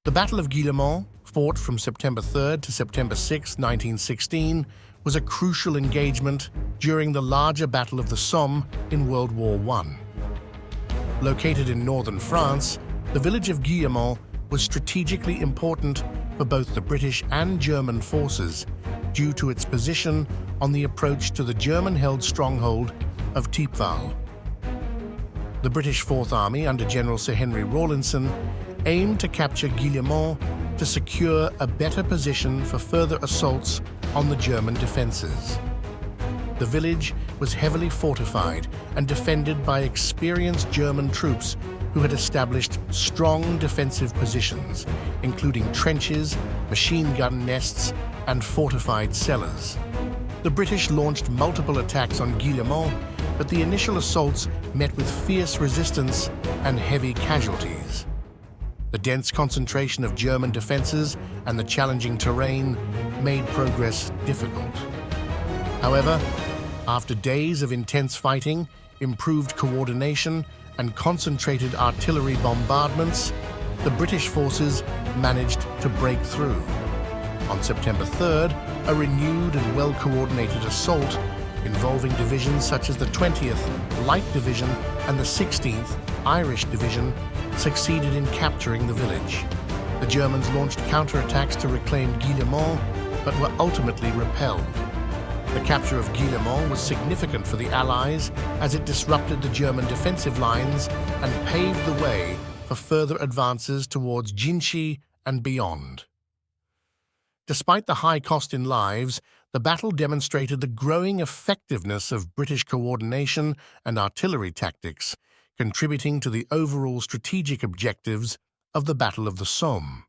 The Battle of Guillemont, fought from September 3 to September 6, 1916, was a crucial engagement during the larger Battle of the Somme in World War I. Located in northern France, the village of Guillemon was strategically important for both the British and German forces due to its position on the approach to the German-held stronghold of Thiepval. The British Fourth Army under General Sir Henry Rawlinson aimed to capture Guillemon to secure a better position for further assaults on the German defenses. The village was heavily fortified and defended by experienced German troops who had established strong defensive positions, including trenches, machine gun nests, and fortified cellars. The British launched multiple attacks on Guillemon, but the initial assaults met with fierce resistance and heavy casualties. The dense concentration of German defenses and the challenging terrain made progress difficult. However, after days of intense fighting, improved coordination, and concentrated artillery bombardments, the British forces managed to break through. On September 3rd, a renewed and well-coordinated assault involving divisions such as the 20th Light Division and the 16th Irish Division succeeded in capturing the village. The Germans launched counterattacks to reclaim Guillemon, but were ultimately repelled. The capture of Guillemon was significant for the Allies as it disrupted the German defensive lines and paved the way for further advances towards Ginchy and beyond. Despite the high cost in lives, the battle demonstrated the growing effectiveness of British coordination and artillery tactics, contributing to the overall strategic objectives of the Battle of the Somme.